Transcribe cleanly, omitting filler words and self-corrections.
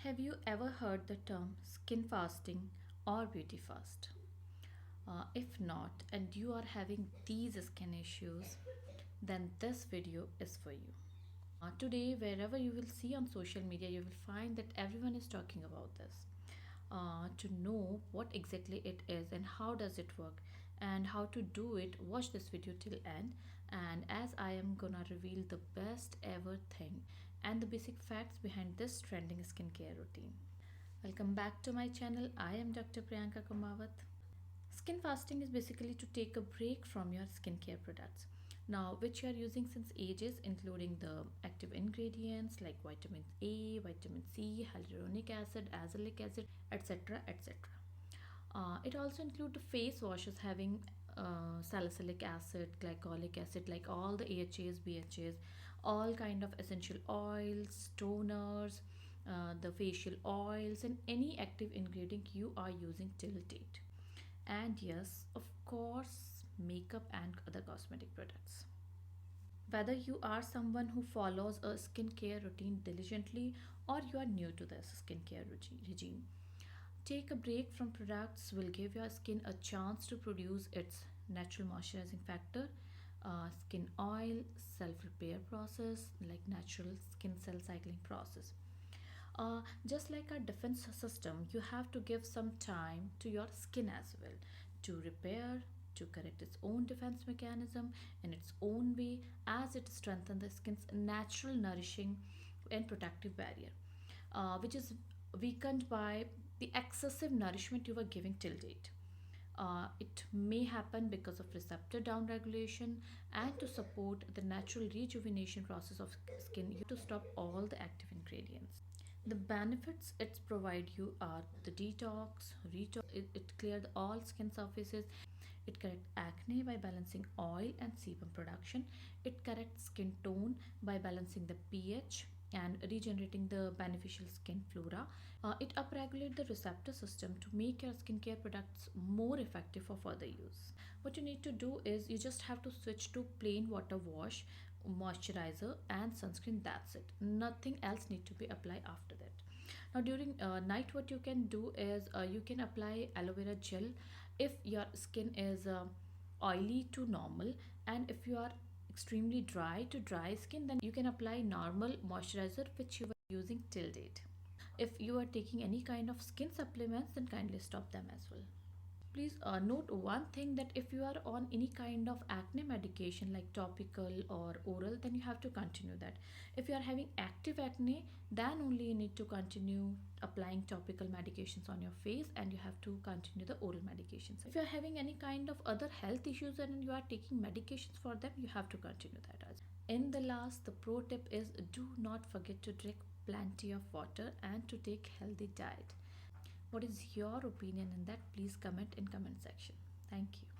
Have you ever heard the term skin fasting or beauty fast? If not, and you are having these skin issues, then this video is for you. Today, wherever you will see on social media, you will find that everyone is talking about this. To know what exactly it is and how does it work and how to do it, watch this video till end. And as I am gonna reveal the best ever thing and the basic facts behind this trending skincare routine. Welcome back to my channel. I am Dr. Priyanka Kumawat. Skin fasting is basically to take a break from your skincare products. Now, which you are using since ages, including the active ingredients like vitamin A, vitamin C, hyaluronic acid, azelaic acid, etc. etc. It also includes the face washes having salicylic acid, glycolic acid, like all the AHAs, BHAs, all kind of essential oils, toners, the facial oils, and any active ingredient you are using till date. And yes, of course, makeup and other cosmetic products. Whether you are someone who follows a skincare routine diligently or you are new to this skincare regime, take a break from products will give your skin a chance to produce its natural moisturizing factor, skin oil, self repair process, like natural skin cell cycling process. Just like our defense system, you have to give some time to your skin as well to repair, to correct its own defense mechanism in its own way as it strengthens the skin's natural nourishing and protective barrier, which is weakened by the excessive nourishment you were giving till date. It may happen because of receptor downregulation, and to support the natural rejuvenation process of skin, you have to stop all the active ingredients. The benefits it's provide you are the detox, it clears all skin surfaces, it corrects acne by balancing oil and sebum production, it corrects skin tone by balancing the pH and regenerating the beneficial skin flora. It upregulates the receptor system to make your skincare products more effective for further use. What you need to do is you just have to switch to plain water wash, moisturizer and sunscreen. That's it, nothing else need to be applied after that. Now during night, what you can do is you can apply aloe vera gel if your skin is oily to normal, and if you are extremely dry to dry skin, then you can apply normal moisturizer which you were using till date. If you are taking any kind of skin supplements, then kindly stop them as well. Please note one thing, that if you are on any kind of acne medication like topical or oral, then you have to continue that. If you are having active acne, then only you need to continue applying topical medications on your face, and you have to continue the oral medications. If you are having any kind of other health issues and you are taking medications for them, you have to continue that as well. In the last, the pro tip is do not forget to drink plenty of water and to take healthy diet. What is your opinion in that? Please comment in comment section. Thank you.